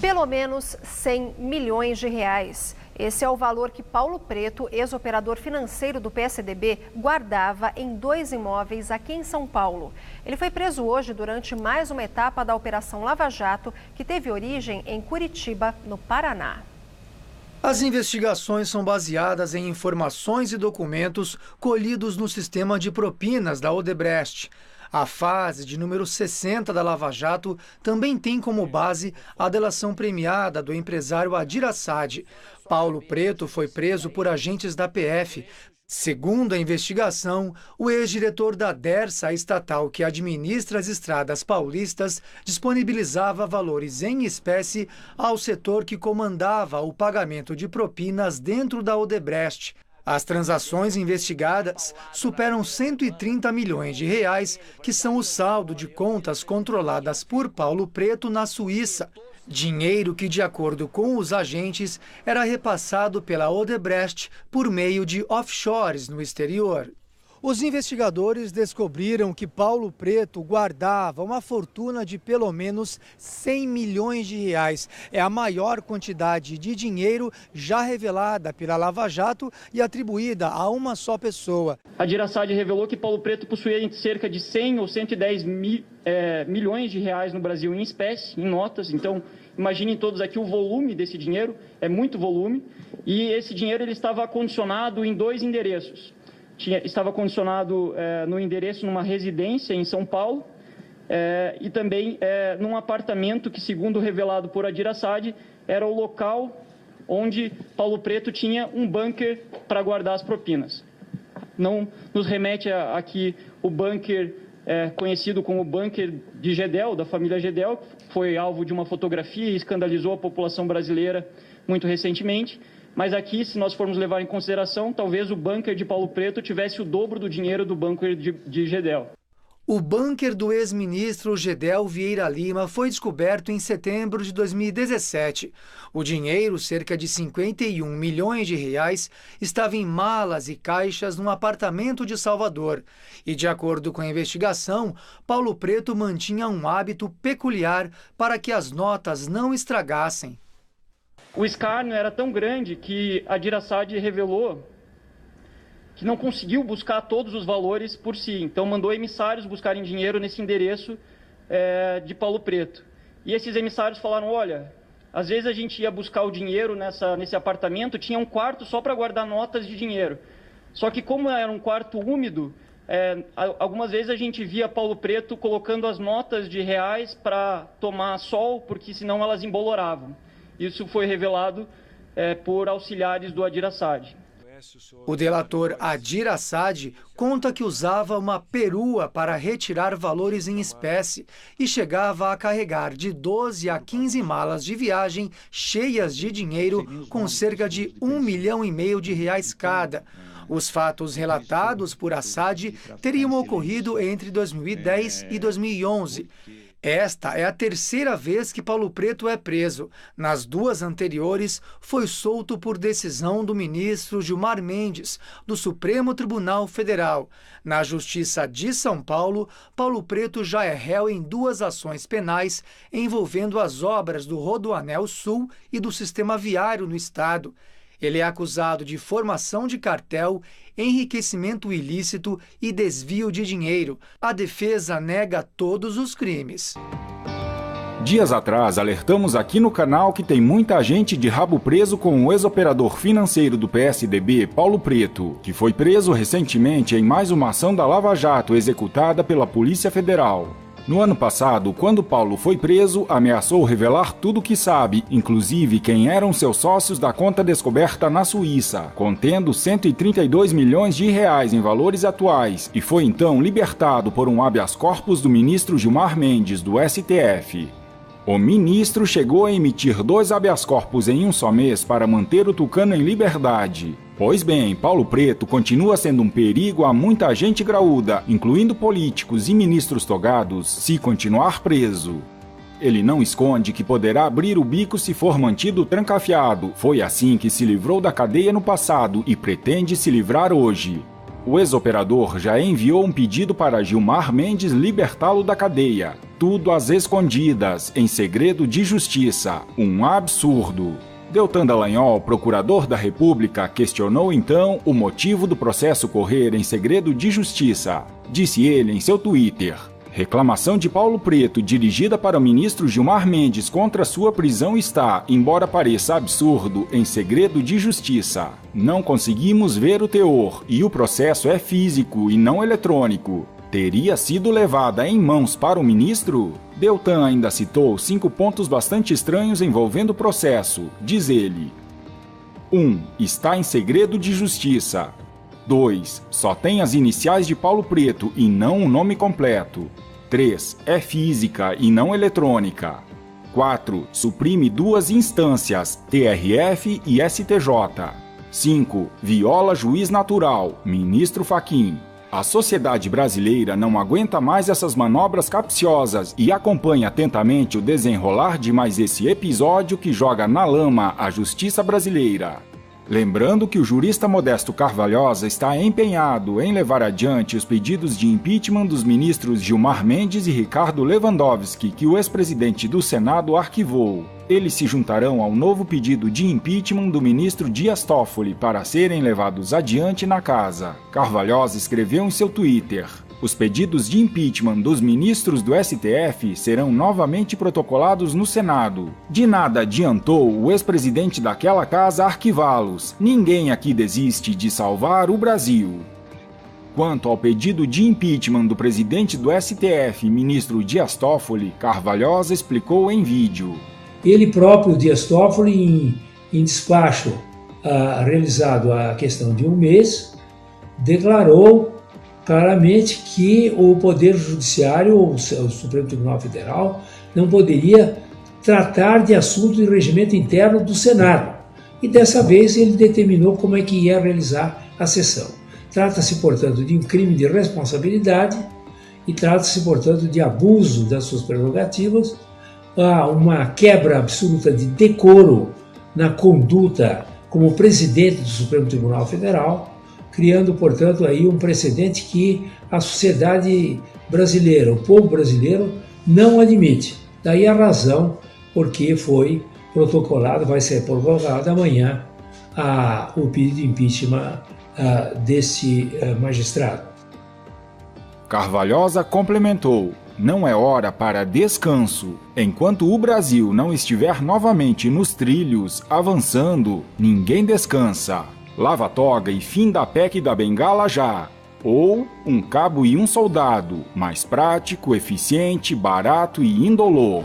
Pelo menos 100 milhões de reais. Esse é o valor que Paulo Preto, ex-operador financeiro do PSDB, guardava em 2 imóveis aqui em São Paulo. Ele foi preso hoje durante mais uma etapa da Operação Lava Jato, que teve origem em Curitiba, no Paraná. As investigações são baseadas em informações e documentos colhidos no sistema de propinas da Odebrecht. A fase de número 60 da Lava Jato também tem como base a delação premiada do empresário Adir Assad. Paulo Preto foi preso por agentes da PF. Segundo a investigação, o ex-diretor da Dersa, a estatal que administra as estradas paulistas, disponibilizava valores em espécie ao setor que comandava o pagamento de propinas dentro da Odebrecht. As transações investigadas superam 130 milhões de reais, que são o saldo de contas controladas por Paulo Preto na Suíça. Dinheiro que, de acordo com os agentes, era repassado pela Odebrecht por meio de offshores no exterior. Os investigadores descobriram que Paulo Preto guardava uma fortuna de pelo menos 100 milhões de reais. É a maior quantidade de dinheiro já revelada pela Lava Jato e atribuída a uma só pessoa. Adir Assad revelou que Paulo Preto possuía cerca de 100 ou 110 milhões de reais no Brasil em espécie, em notas. Então, imaginem todos aqui o volume desse dinheiro, é muito volume. E esse dinheiro ele estava condicionado em 2 endereços. Estava condicionado no endereço numa residência em São Paulo e também num apartamento que, segundo revelado por Adir Assad, era o local onde Paulo Preto tinha um bunker para guardar as propinas. Não nos remete aqui o bunker conhecido como bunker de Gedel, da família Gedel, que foi alvo de uma fotografia e escandalizou a população brasileira muito recentemente. Mas aqui, se nós formos levar em consideração, talvez o bunker de Paulo Preto tivesse o dobro do dinheiro do bunker de Gedel. O bunker do ex-ministro Gedel Vieira Lima foi descoberto em setembro de 2017. O dinheiro, cerca de 51 milhões de reais, estava em malas e caixas num apartamento de Salvador. E, de acordo com a investigação, Paulo Preto mantinha um hábito peculiar para que as notas não estragassem. O escárnio era tão grande que Adir Assad revelou que não conseguiu buscar todos os valores por si. Então mandou emissários buscarem dinheiro nesse endereço de Paulo Preto. E esses emissários falaram, olha, às vezes a gente ia buscar o dinheiro nesse apartamento, tinha um quarto só para guardar notas de dinheiro. Só que como era um quarto úmido, algumas vezes a gente via Paulo Preto colocando as notas de reais para tomar sol, porque senão elas emboloravam. Isso foi revelado por auxiliares do Adir Assad. O delator Adir Assad conta que usava uma perua para retirar valores em espécie e chegava a carregar de 12 a 15 malas de viagem cheias de dinheiro com cerca de 1,5 milhão de reais cada. Os fatos relatados por Assad teriam ocorrido entre 2010 e 2011. Esta é a 3ª vez que Paulo Preto é preso. Nas 2 anteriores, foi solto por decisão do ministro Gilmar Mendes, do Supremo Tribunal Federal. Na Justiça de São Paulo, Paulo Preto já é réu em 2 ações penais envolvendo as obras do Rodoanel Sul e do sistema viário no estado. Ele é acusado de formação de cartel, enriquecimento ilícito e desvio de dinheiro. A defesa nega todos os crimes. Dias atrás, alertamos aqui no canal que tem muita gente de rabo preso com o ex-operador financeiro do PSDB, Paulo Preto, que foi preso recentemente em mais uma ação da Lava Jato executada pela Polícia Federal. No ano passado, quando Paulo foi preso, ameaçou revelar tudo o que sabe, inclusive quem eram seus sócios da conta descoberta na Suíça, contendo 132 milhões de reais em valores atuais, e foi então libertado por um habeas corpus do ministro Gilmar Mendes, do STF. O ministro chegou a emitir 2 habeas corpus em um só mês para manter o tucano em liberdade. Pois bem, Paulo Preto continua sendo um perigo a muita gente graúda, incluindo políticos e ministros togados, se continuar preso. Ele não esconde que poderá abrir o bico se for mantido trancafiado. Foi assim que se livrou da cadeia no passado e pretende se livrar hoje. O ex-operador já enviou um pedido para Gilmar Mendes libertá-lo da cadeia. tudo às escondidas, em segredo de justiça. Um absurdo. Deltan Dallagnol, procurador da República, questionou então o motivo do processo correr em segredo de justiça. Disse ele em seu Twitter: reclamação de Paulo Preto dirigida para o ministro Gilmar Mendes contra sua prisão está, embora pareça absurdo, em segredo de justiça. Não conseguimos ver o teor e o processo é físico e não eletrônico. Teria sido levada em mãos para o ministro? Deltan ainda citou 5 pontos bastante estranhos envolvendo o processo. Diz ele: 1. Está em segredo de justiça. 2. Só tem as iniciais de Paulo Preto e não o nome completo. 3. É física e não eletrônica. 4. Suprime 2 instâncias, TRF e STJ. 5. Viola juiz natural, ministro Fachin. A sociedade brasileira não aguenta mais essas manobras capciosas e acompanha atentamente o desenrolar de mais esse episódio que joga na lama a justiça brasileira. Lembrando que o jurista Modesto Carvalhosa está empenhado em levar adiante os pedidos de impeachment dos ministros Gilmar Mendes e Ricardo Lewandowski, que o ex-presidente do Senado arquivou. Eles se juntarão ao novo pedido de impeachment do ministro Dias Toffoli para serem levados adiante na casa. Carvalhosa escreveu em seu Twitter: os pedidos de impeachment dos ministros do STF serão novamente protocolados no Senado. De nada adiantou o ex-presidente daquela casa arquivá-los. Ninguém aqui desiste de salvar o Brasil. Quanto ao pedido de impeachment do presidente do STF, ministro Dias Toffoli, Carvalhosa explicou em vídeo. Ele próprio, Dias Toffoli, em despacho realizado a questão de um mês, declarou claramente que o Poder Judiciário, ou o Supremo Tribunal Federal, não poderia tratar de assuntos de regimento interno do Senado. E dessa vez ele determinou como é que ia realizar a sessão. Trata-se, portanto, de um crime de responsabilidade e trata-se, portanto, de abuso das suas prerrogativas, uma quebra absoluta de decoro na conduta como presidente do Supremo Tribunal Federal, criando, portanto, aí um precedente que a sociedade brasileira, o povo brasileiro, não admite. Daí a razão porque foi protocolado, vai ser protocolado amanhã o pedido de impeachment desse magistrado. Carvalhosa complementou: não é hora para descanso. Enquanto o Brasil não estiver novamente nos trilhos, avançando, ninguém descansa. Lava a toga e fim da PEC da Bengala já. Ou um cabo e um soldado, mais prático, eficiente, barato e indolor.